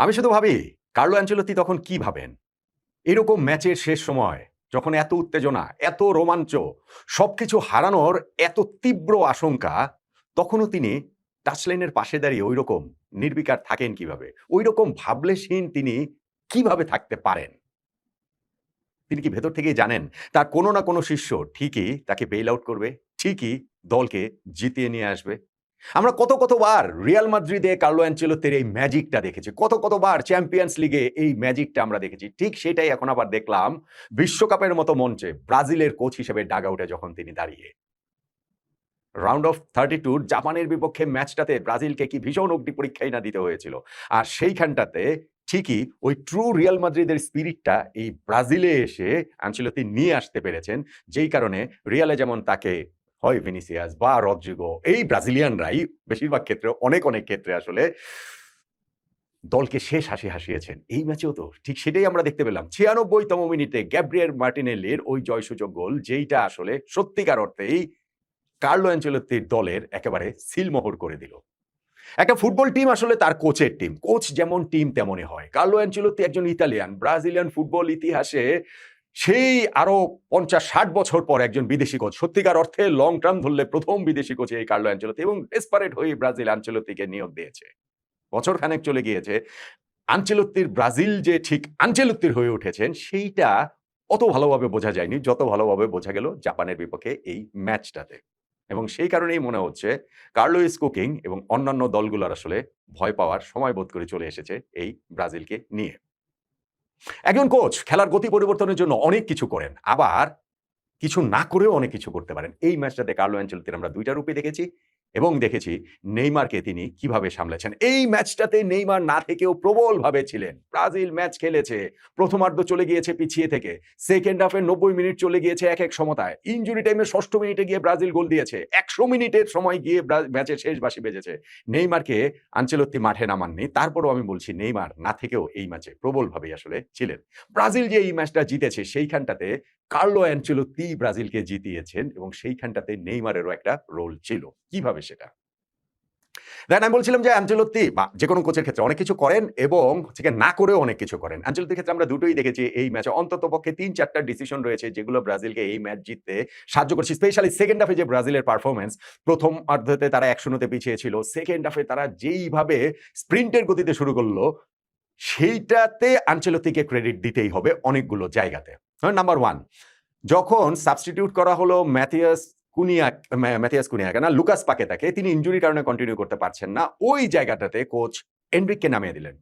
আমি শুধু ভাবি কার্লো আনচেলত্তি তখন কি ভাবেন? এরকম ম্যাচের শেষ সময় যখন এত উত্তেজনা, এত রোমাঞ্চ, সবকিছু হারানোর এত তীব্র আশঙ্কা, তখনও তিনি টাচলাইনের পাশে দাঁড়িয়ে ঐরকম নির্বিকার থাকেন কিভাবে? ঐরকম ভাবলেশহীন তিনি কিভাবে থাকতে পারেন? তিনি কি ভেতর থেকেই জানেন তার কোনো না কোনো শিষ্য ঠিকই তাকে বেইল আউট করবে, ঠিকই দলকে জিতিয়ে নিয়ে আসবে? আমরা কতবার রিয়াল মাদ্রিদে কার্লো আনচেলত্তির এই ম্যাজিকটা দেখেছি। কতবার চ্যাম্পিয়নস লিগে এই ম্যাজিকটা আমরা দেখেছি। ঠিক সেটাই এখন আবার দেখলাম বিশ্বকাপের মতো মঞ্চে ব্রাজিলের কোচ হিসেবে ডাগ আউটে যখন তিনি দাঁড়িয়ে। রাউন্ড অফ 32 জাপানের বিপক্ষে ম্যাচটাতে ব্রাজিলকে কি ভীষণ অগ্নি পরীক্ষাই না দিতে হয়েছিল। আর সেইখানটাতে ঠিকই ওই ট্রু রিয়াল মাদ্রিদের স্পিরিটটা এই ব্রাজিলে এসে আনচেলত্তি নিয়ে আসতে পেরেছেন। যেই কারণে রিয়ালে যেমন তাকে হয় ভিনিসিয়াস বা রদ্রিগো এই ব্রাজিলিয়ানরাই বেশিরভাগ ক্ষেত্রে অনেক ক্ষেত্রে আসলে দলকে শেষ হাসি হাসিয়েছেন। এই ম্যাচেও তো ঠিক সেটাই আমরা দেখতে পেলাম। ৯৬তম মিনিটে গ্যাব্রিয়েল মার্টিনেল্লির ওই জয়সূচক গোল যেইটা আসলে সত্যিকার অর্থেই কার্লো আনচেলত্তির দলের একেবারে সিলমোহর করে দিল। একটা ফুটবল টিম আসলে তার কোচের টিম। কোচ যেমন টিম তেমনই হয়। কার্লো আনচেলত্তি একজন ইতালিয়ান। ব্রাজিলিয়ান ফুটবল ইতিহাসে সেই আরো ৫০-৬০ বছর পর একজন বিদেশি কোচ। সত্যিকার অর্থে লং টার্ম ধরলে ১ম বিদেশি কোচ এই কার্লো আনচেলত্তি এবং ডেসপারেট হয়ে ব্রাজিল আনচেলত্তিকে নিয়োগ দিয়েছে। বছরখানেক চলে গিয়েছে। আনচেলত্তির ব্রাজিল যে ঠিক আনচেলত্তির হয়ে উঠেছেন সেইটা অত ভালোভাবে বোঝা যায়নি যত ভালোভাবে বোঝা গেল জাপানের বিপক্ষে এই ম্যাচটাতে। এবং সেই কারণেই মনে হচ্ছে কার্লো ইজ কুকিং এবং অন্যান্য দলগুলোর আসলে ভয় পাওয়ার সময় বোধ করে চলে এসেছে এই ব্রাজিলকে নিয়ে। একজন কোচ খেলার গতি পরিবর্তনের জন্য অনেক কিছু করেন। আবার কিছু না করেও অনেক কিছু করতে পারেন। এই ম্যাচটাতে কার্লো আনচেলত্তির আমরা ২ টা রূপই দেখেছি এবং দেখেছি নেইমারকে তিনি কিভাবে সামলেছেন। এই ম্যাচটাতে নেইমার না থেকেও প্রবলভাবে ছিলেন। ব্রাজিল ম্যাচ খেলেছে। প্রথমার্ধ চলে গিয়েছে পিছিয়ে থেকে। সেকেন্ড হাফের ৯০ মিনিট চলে গিয়েছে ১-১ সমতায়। ইনজুরি টাইমের ৬ষ্ঠ মিনিটে গিয়ে ব্রাজিল গোল দিয়েছে। ১০০ মিনিটের সময় গিয়ে ম্যাচের শেষ বাঁশি বেজেছে। নেইমারকে আনচেলত্তি মাঠে নামাননি। তারপরও আমি বলছি নেইমার না থেকেও এই ম্যাচে প্রবলভাবেই আসলে ছিলেন। ব্রাজিল যে এই ম্যাচটা জিতেছে সেইখানটাতে কার্লো আনচেলত্তি ব্রাজিলকে জিতিয়েছেন এবং সেইখানটাতে নেইমারেরও একটা রোল ছিল। কিভাবে সেটা? দেন আমি বলছিলাম যে আনচেলত্তি বা যেকোনো কোচের ক্ষেত্রে অনেক কিছু করেন এবং হচ্ছে গিয়ে না করেও অনেক কিছু করেন। আনচেলত্তির ক্ষেত্রে আমরা দুটোই দেখেছি এই ম্যাচে অন্ততপক্ষে ৩-৪ টা ডিসিশন রয়েছে যেগুলো ব্রাজিলকে এই ম্যাচ জিততে সাহায্য করছে। স্পেশালি সেকেন্ড হাফে যে ব্রাজিলের পারফরম্যান্স, প্রথম অর্ধতে তারা ১-০ তে পিছিয়ে ছিল। সেকেন্ড হাফে তারা যেইভাবে স্প্রিন্টের গতিতে শুরু করলো সেইটাতে আনচেলত্তিকে ক্রেডিট দিতেই হবে অনেকগুলো জায়গাতে। নাম্বার 1 যখন সাবস্টিটিউট করা হলো ম্যাথিয়াস কুনিয়াকে না লুকাস পাকেতাকে তিনি ইনজুরির কারণে কন্টিনিউ করতে পারছেন না। ওই জায়গাটাতে কোচ এনরিককে নামিয়ে দিলেন।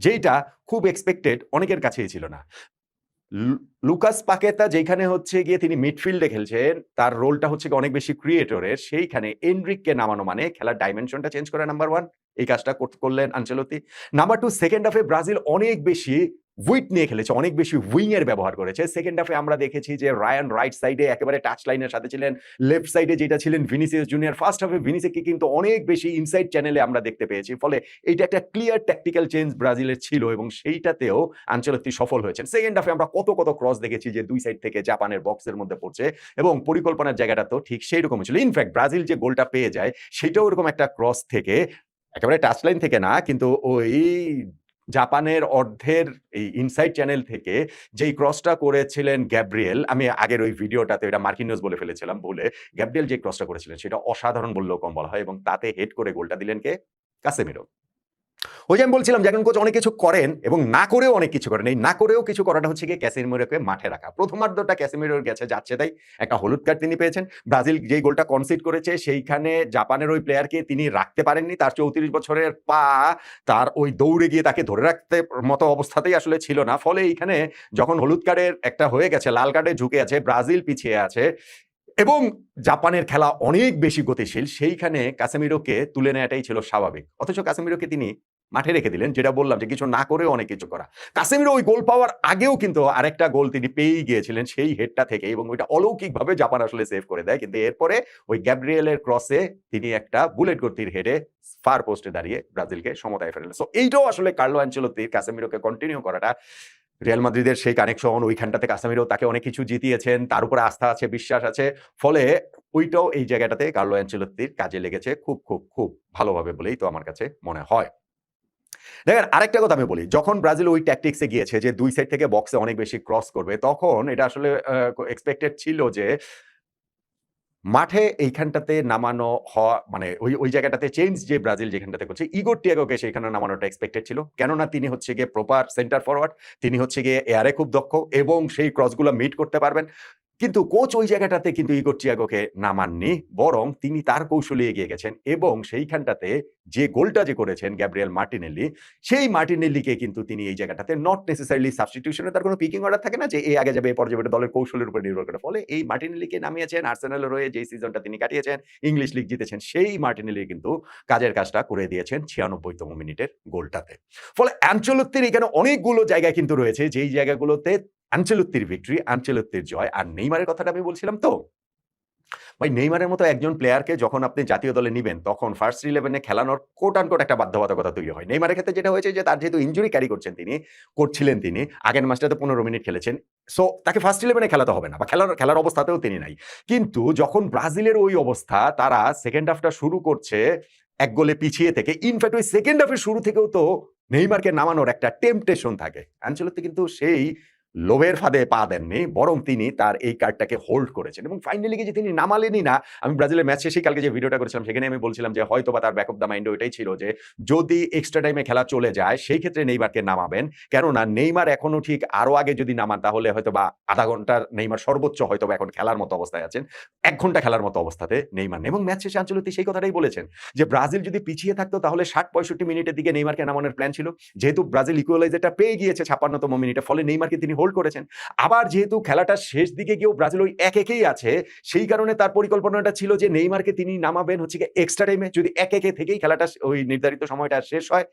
যেইটা খুব এক্সপেক্টেড অনেকের কাছেই ছিল না। লুকাস পাকেতা যেখানে হচ্ছে গিয়ে তিনি মিডফিল্ডে খেলছেন, তার রোলটা হচ্ছে গিয়ে অনেক বেশি ক্রিয়েটরের। সেইখানে এনরিককে নামানো মানে খেলার ডাইমেনশনটা চেঞ্জ করে নাম্বার 1 এই কাজটা করলেন আনচেলত্তি। নাম্বার 2 সেকেন্ড হাফে ব্রাজিল অনেক বেশি উইডথ নিয়ে খেলেছে, অনেক বেশি উইং এর ব্যবহার করেছে। সেকেন্ড হাফে আমরা দেখেছি যে রায়ান রাইট সাইডে একেবারে টাচ লাইনের সাথে ছিলেন। লেফট সাইডে যেটা ছিলেন ভিনিসিয়াস জুনিয়র। ফার্স্ট হাফে ভিনিসিয়াসকে কিন্তু অনেক বেশি ইনসাইড চ্যানেলে আমরা দেখতে পেয়েছি। ফলে এইটা একটা ক্লিয়ার ট্যাকটিক্যাল চেঞ্জ ব্রাজিলের ছিল এবং সেইটাতেও আনচেলত্তি সফল হয়েছেন। সেকেন্ড হাফে আমরা কত ক্রস দেখেছি যে দুই সাইড থেকে জাপানের বক্সের মধ্যে পড়ছে এবং পরিকল্পনার জায়গাটা তো ঠিক সেই রকমই ছিল। ইনফ্যাক্ট ব্রাজিল যে গোলটা পেয়ে যায় সেটাও ওরকম একটা ক্রস থেকে একেবারে টাচ লাইন থেকে না কিন্তু ওই জাপানের অর্ধের এই ইনসাইড চ্যানেল থেকে যেই ক্রসটা করেছিলেন গ্যাব্রিয়েল, আমি আগের ওই ভিডিওটাতে এটা মার্কিনিওস বলে ফেলেছিলাম ভুলে। গ্যাব্রিয়েল যে ক্রসটা করেছিলেন সেটা অসাধারণ বললেও কম বলা হয় এবং তাতে হেড করে গোলটা দিলেন কে? কাসেমিরো। ওই যে আমি বলছিলাম যে একজন কোচ অনেক কিছু করেন এবং না করেও অনেক কিছু করেন। এই না করেও কিছু করাটা হচ্ছে গিয়ে ক্যাসেমিরোকে মাঠে রাখা। প্রথমার্ধটা ক্যাসেমিরোর গেছে যাচ্ছে তাই। একটা হলুদ কার্ড তিনি পেয়েছেন। ব্রাজিল যেই গোলটা কনসিড করেছে সেইখানে জাপানের ওই প্লেয়ারকে তিনি রাখতে পারেননি। তার ৩৪ বছরের পা তার ওই দৌড়ে গিয়ে তাকে ধরে রাখতে মতো অবস্থাতেই আসলে ছিল না। ফলে এইখানে যখন হলুদ কার্ডের একটা হয়ে গেছে, লাল কার্ডে ঝুঁকে আছে, ব্রাজিল পিছিয়ে আছে এবং জাপানের খেলা অনেক বেশি গতিশীল। সেইখানে কাসেমিরোকে তুলে নেওয়াটাই ছিল স্বাভাবিক। অথচ কাসেমিরোকে তিনি মাঠে রেখে দিলেন। যেটা বললাম যে কিছু না করেও অনেক কিছু করা। কাসেমিরো ওই গোল পাওয়ার আগেও কিন্তু আরেকটা গোল তিনি পেয়েই গিয়েছিলেন সেই হেডটা থেকে এবং ওইটা অলৌকিকভাবে জাপান আসলে সেভ করে দেয়। কিন্তু এরপরে ওই গ্যাব্রিয়েলের ক্রসে তিনি একটা বুলেট গতির হেডে ফার পোস্টে দাঁড়িয়ে ব্রাজিলকে সমতায় ফেরালেন। সো এইটাও আসলে কার্লো আনচেলত্তির কাসেমিরোকে কন্টিনিউ করাটা রিয়াল মাদ্রিদের সেই কানেকশন ওইখানটাতে কাসেমিরো তাকে অনেক কিছু জিতিয়েছেন। তার উপরে আস্থা আছে, বিশ্বাস আছে। ফলে ওইটাও এই জায়গাটাতে কার্লো আনচেলত্তির কাজে লেগেছে খুব ভালোভাবে বলেই তো আমার কাছে মনে হয়। দেখেন আরেকটা কথা আমি বলি, যখন ব্রাজিল ওই ট্যাকটিক্সে গিয়েছে যে ২ সাইড থেকে বক্সে অনেক বেশি ক্রস করবে, তখন এটা আসলে এক্সপেক্টেড ছিল যে মাঠে এইখানটাতে নামানো হওয়া মানে ওই জায়গাটাতে চেঞ্জ যে ব্রাজিল যেখানটাতে করছে, ইগোর টিয়াগোকে সেখানে নামানোটা এক্সপেক্টেড ছিল। কেননা তিনি হচ্ছে গিয়ে প্রপার সেন্টার ফরওয়ার্ড, তিনি হচ্ছে গিয়ে এয়ারে খুব দক্ষ এবং সেই ক্রসগুলো মিট করতে পারবেন। কিন্তু কোচ ওই জায়গাটাতে কিন্তু ইগোর টিয়াগোকে নামাননি। বরং তিনি তার কৌশলে এগিয়ে গেছেন এবং সেইখানটাতে যে গোলটা যে করেছেন গ্যাব্রিয়েল মার্টিনেল্লি, সেই মার্টিনেল্লিকে কিন্তু তিনি এই জায়গাটাতে নট নেসেসারিলি সাবস্টিটিউশন এ তার কোনো পিকিং অর্ডার থাকে না যে এ আগে যাবে, এ পরে যাবে, এটা দলের কৌশলের উপর নির্ভর করে। ফলে এই মার্টিনেল্লিকে নামিয়েছেন আর্সেনালের হয়ে যেই সিজনটা তিনি কাটিয়েছেন, ইংলিশ লিগ জিতেছেন, সেই মার্টিনেল্লি কিন্তু কাজের কাজটা করে দিয়েছেন ৯৬তম মিনিটের গোলটাতে। ফলে আনচেলত্তির এখানে অনেকগুলো জায়গায় কিন্তু রয়েছে যেই জায়গাগুলোতে আনচেলত্তির ভিক্টরি, আনচেলত্তির জয়। আর নেইমারের কথাটা আমি বলছিলাম তো, ভাই নেইমারের মতো একজন প্লেয়ারকে যখন আপনি জাতীয় দলে নিবেন, তখন ফার্স্ট 11 এ খেলানোর কোট আনকোট একটা বাধ্যবাধকতা তৈরি হয়। নেইমারের ক্ষেত্রে যেটা হয়েছে যে তার যেহেতু ইনজুরি ক্যারি করছিলেন তিনি, আগের ম্যাচটাতে ১৫ মিনিট খেলেছেন। সো তাকে ফার্স্ট 11 এ খেলাতে হবে না বা খেলার অবস্থাতেও তিনি নাই। কিন্তু যখন ব্রাজিলের ওই অবস্থা, তারা সেকেন্ড হাফটা শুরু করছে ১ গোলে পিছিয়ে থেকে। ইনফ্যাক্ট ওই সেকেন্ড হাফের শুরু থেকেও তো নেইমারকে নামানোর একটা টেম্পটেশন থাকে। আনচেলত্তি কিন্তু সেই লোভের ফাঁদে পা দেননি, বরং তিনি তার এই কার্ডটাকে হোল্ড করেছেন এবং ফাইনালি গিয়ে যে তিনি নামালেনই না। আমি ব্রাজিলের ম্যাচ শেষেই কালকে যে ভিডিওটা করেছিলাম সেখানে আমি বলছিলাম যে হয়তোবা তার ব্যাক অফ দ্য মাইন্ড ওইটাই ছিল যে যদি এক্সট্রা টাইমে খেলা চলে যায় সেই ক্ষেত্রে নেইমারকে নামাবেন। কেননা নেইমার এখনো ঠিক আরো আগে যদি নামান তাহলে হয়তোবা আধা ঘন্টার নেইমার সর্বোচ্চ হয়তোবা এখন খেলার মতো অবস্থায় আছেন। ১ ঘন্টা খেলার মতো অবস্থাতে নেইমার নেই। এবং ম্যাচ শেষে আনচেলত্তি সেই কথাটাই বলেছেন যে ব্রাজিল যদি পিছিয়ে থাকতো তাহলে ৬০-৬৫ মিনিটের দিকে নেইমারকে নামানোর প্ল্যান ছিল। যেহেতু ব্রাজিল ইকুয়ালাইজারটা পেয়ে গিয়েছে ৫৬তম মিনিটে, ফলে নেইমারকে তিনি হোল্ড করেছেন। আবার যেহেতু খেলাটার শেষ দিকে গিয়েও ব্রাজিল ওই ১-১ আছে, সেই কারণে তার পরিকল্পনাটা ছিল যে নেইমারকে তিনি নামাবেন হচ্ছে গিয়ে এক্সট্রা টাইমে, যদি ১-১ থেকেই খেলাটা ওই নির্ধারিত সময়টা শেষ হয়।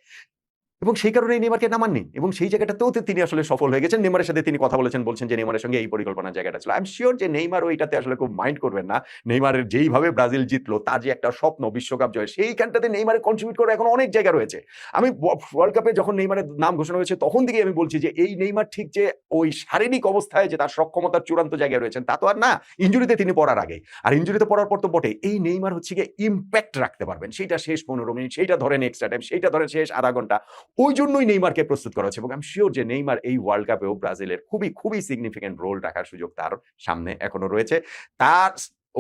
এবং সেই কারণেই নেইমারকে নামাননি এবং সেই জায়গাটাতেও তিনি আসলে সফল হয়ে গেছেন। নেইমারের সাথে তিনি কথা বলছেন যে নেইমারের সঙ্গে এই পরিকল্পনার জায়গাটা ছিল। আই এম সিউর যে নেইমার ওইটাতে আসলে খুব মাইন্ড করবেন না। নেইমারের যেইভাবে ব্রাজিল জিতলো, তার যে একটা স্বপ্ন বিশ্বকাপ জয়, সেইখানটাতে নেইমারের কন্ট্রিবিউট করার এখন অনেক জায়গা রয়েছে। আমি ওয়ার্ল্ড কাপে যখন নেইমারের নাম ঘোষণা হয়েছে তখন থেকেই আমি বলছি যে এই নেইমার ঠিক যে ওই শারীরিক অবস্থায় যে তার সক্ষমতার চূড়ান্ত জায়গায় রয়েছেন তা তো আর না। ইনজুরিতে তিনি পড়ার আগেই। আর ইনজুরিতে পড়ার পর তো বটেই। এই নেইমার হচ্ছে গিয়ে ইমপ্যাক্ট রাখতে পারবেন। সেইটা শেষ ১৫ মিনিট, সেইটা ধরেন এক্সট্রা টাইম, সেইটা ধরেন শেষ আধা ঘন্টা। ওই জন্যই নেইমারকে প্রস্তুত করা হচ্ছে এবং আমি সিউর যে নেইমার এই ওয়ার্ল্ড কাপেও ব্রাজিলের খুবই সিগনিফিক্যান্ট রোল রাখার সুযোগ তার সামনে এখনো রয়েছে। তার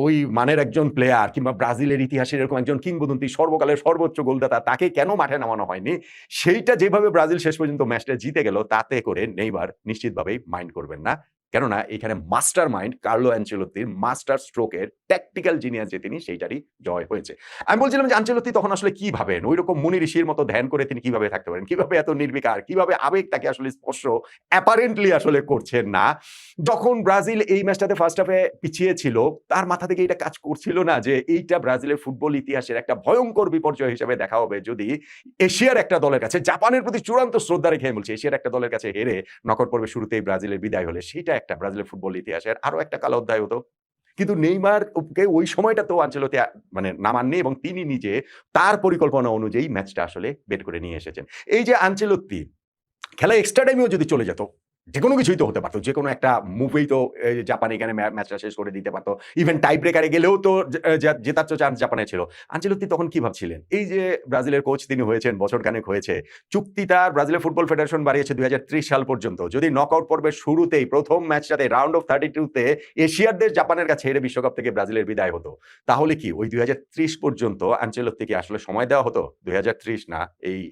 ওই মানের একজন প্লেয়ার কিংবা ব্রাজিলের ইতিহাসের এরকম একজন কিংবদন্তি সর্বকালের সর্বোচ্চ গোলদাতা, তাকে কেন মাঠে নামানো হয়নি? সেইটা যেভাবে ব্রাজিল শেষ পর্যন্ত ম্যাচটা জিতে গেল, তাতে করে নেইমার নিশ্চিতভাবেই মাইন্ড করবেন না। কেননা এখানে মাস্টার মাইন্ড কার্লো অ্যানচেলত্তির মাস্টার স্ট্রোকের ট্যাকটিক্যাল জিনিয়াস যে তিনি, সেইটারই জয় হয়েছে। আমি বলছিলাম যে আনচেলত্তি তখন আসলে কি ভাবেন? ঐরকম মুনি ঋষির মতো ধ্যান করে তিনি কিভাবে থাকতে পারেন? কিভাবে এত নির্বিকার? কিভাবে আবেগ তাকে আসলে স্পর্শ অ্যাপারেন্টলি আসলে করছেন না? যখন ব্রাজিল এই ম্যাচটাতে ফার্স্ট হাফে পিছিয়ে ছিল, তার মাথা থেকে এটা কাজ করছিল না যে এইটা ব্রাজিলের ফুটবল ইতিহাসের একটা ভয়ংকর বিপর্যয় হিসেবে দেখা হবে যদি এশিয়ার একটা দলের কাছে, জাপানের প্রতি চূড়ান্ত শ্রদ্ধা রেখে আমি বলছি, এশিয়ার একটা দলের কাছে হেরে নকআউট পর্বের শুরুতেই ব্রাজিলের বিদায় হলে সেইটা একটা ব্রাজিলের ফুটবল ইতিহাসের আরো একটা কালো অধ্যায় হতো। কিন্তু নেইমারকে ওই সময়টাতেও আনচেলত্তি মানে নামাননি এবং তিনি নিজে তার পরিকল্পনা অনুযায়ী ম্যাচটা আসলে বের করে নিয়ে এসেছেন। এই যে আনচেলত্তি খেলা এক্সট্রা টাইমেও যদি চলে যেত, যেকোনো কিছুই তো হতে পারত। যেকোনো একটা মুভেই তো জাপান এখানে ম্যাচটা শেষ করে দিতে পারত। ইভেন টাই ব্রেকারে গেলেও তো জেতার তো চান্স জাপানের ছিল। আনচেলত্তি তখন কি ভাবছিলেন? এই যে ব্রাজিলের কোচ তিনি হয়েছেন, বছরখানেক হয়েছে। চুক্তি তার ব্রাজিলের ফুটবল ফেডারেশন বাড়িয়েছে ২০৩০ সাল পর্যন্ত। যদি নকআউট পর্বের শুরুতেই প্রথম ম্যাচটাতে রাউন্ড অফ 32 তে এশিয়ার দেশ জাপানের কাছে হেরে বিশ্বকাপ থেকে ব্রাজিলের বিদায় হতো। তাহলে কি ওই ২০৩০ পর্যন্ত আনচেলত্তিকে আসলে সময় দেওয়া হতো? ২০৩০ না,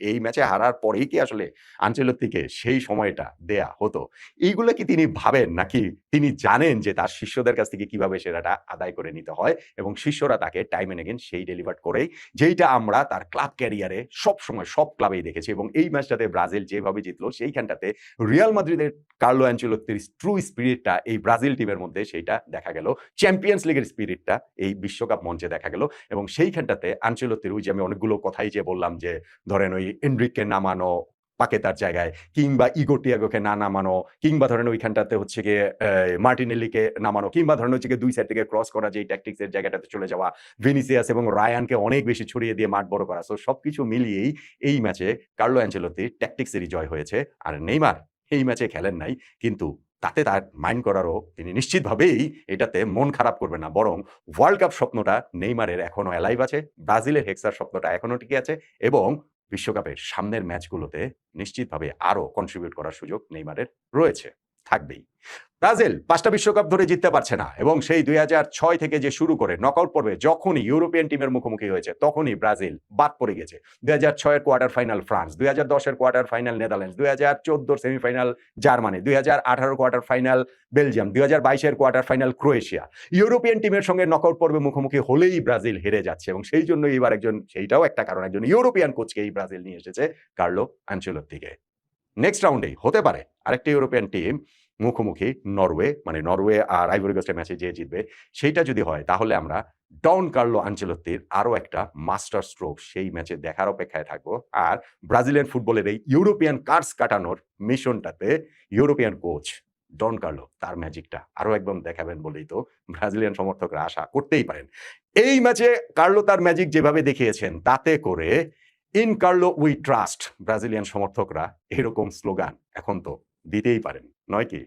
এই ম্যাচে হারার পরেই কি আসলে আনচেলত্তিকে সেই সময়টা দেয়া হতো? এইগুলা কি তিনি ভাবেন নাকি তিনি জানেন যে তার শিষ্যদের কাছ থেকে কিভাবে সেরাটা আদায় করে নিতে হয় এবং শিষ্যরা তাকে টাইম এন্ড এগেইন সেই ডেলিভার করেই, যেইটা আমরা তার ক্লাব ক্যারিয়ারে সবসময় সব ক্লাবেই দেখেছি। এবং এই ম্যাচটাতে ব্রাজিল যেভাবে জিতলো সেইখানটাতে রিয়াল মাদ্রিদের কার্লো অ্যানচেলত্তির ট্রু স্পিরিটটা এই ব্রাজিল টিমের মধ্যে সেইটা দেখা গেল। চ্যাম্পিয়ন্স লিগের স্পিরিটটা এই বিশ্বকাপ মঞ্চে দেখা গেল এবং সেইখানটাতে আনচেলত্তির ওই যে আমি অনেকগুলো কথাই যে বললাম যে ধরেন ওই এনরিককে নামানো পাকেতার জায়গায়, কিংবা ইগো টিয়াগোকে না নামানো, কিংবা ধরেন ওইখানটাতে হচ্ছে গিয়ে মার্টিনেল্লিকে নামানো, কিংবা ধরেন হচ্ছে গিয়ে ২ সাইড থেকে ক্রস করা, যেই ট্যাকটিক্স এর জায়গাটাতে চলে যাওয়া, ভিনিসিয়াস এবং রায়ানকে অনেক বেশি ছড়িয়ে দিয়ে মাঠ বড় করা। সো সবকিছু মিলিয়েই এই ম্যাচে কার্লো অ্যানচেলত্তি ট্যাকটিক্সেরই জয় হয়েছে। আর নেইমার এই ম্যাচে খেলেন নাই, কিন্তু তাতে তার মাইন্ড করারও তিনি নিশ্চিতভাবেই এটাতে মন খারাপ করবেন না। বরং ওয়ার্ল্ড কাপ স্বপ্নটা নেইমারের এখনো অ্যালাইভ আছে, ব্রাজিলের হেক্সার স্বপ্নটা এখনো টিকে আছে এবং বিশ্বকাপের সামনের ম্যাচগুলোতে নিশ্চিতভাবে আরও কন্ট্রিবিউট করার সুযোগ নেইমারের রয়েছে, থাকবেই। ব্রাজিল ৫টা বিশ্বকাপ ধরে জিততে পারছে না এবং সেই ২০০৬ থেকে যে শুরু করে নকআউট পর্বে যখনই ইউরোপিয়ান টিমের মুখোমুখি হয়েছে তখনই ব্রাজিল বাদ পড়ে গেছে। ২০০৬ এর কোয়ার্টার ফাইনাল ফ্রান্স, ২০১০ এর কোয়ার্টার ফাইনাল নেদারল্যান্ডস, ২০১৪ এর semifinal Germany, ২০১৮ quarter final Belgium, ২০২২ এর কোয়ার্টার ফাইনাল ক্রোয়েশিয়া। ইউরোপিয়ান টিমের সঙ্গে নকআউট পর্বে মুখোমুখি হলেই ব্রাজিল হেরে যাচ্ছে এবং সেই জন্য এবার সেইটাও একটা কারণ, একজন ইউরোপিয়ান কোচকে এই ব্রাজিল নিয়ে এসেছে, কার্লো আনচেলত্তিকে। নেক্সট রাউন্ডেই হতে পারে আরেকটা ইউরোপিয়ান টিম মুখোমুখি নরওয়ে, মানে নরওয়ে আর আইভরি কোস্টের ম্যাচে যে জিতবে সেইটা যদি হয় তাহলে আমরা ডন কার্লো আনচেলত্তির আরও একটা মাস্টার স্ট্রোক সেই ম্যাচে দেখার অপেক্ষায় থাকবো। আর ব্রাজিলিয়ান ফুটবলের এই ইউরোপিয়ান কার্ডস কাটানোর মিশনটাতে ইউরোপিয়ান কোচ ডন কার্লো তার ম্যাজিকটা আরও একদম দেখাবেন বলেই তো ব্রাজিলিয়ান সমর্থকরা আশা করতেই পারেন। এই ম্যাচে কার্লো তার ম্যাজিক যেভাবে দেখিয়েছেন তাতে করে in Carlo we trust Brazilian সমর্থকরা এরকম স্লোগান এখন তো দিতেই পারেন, নয় কি?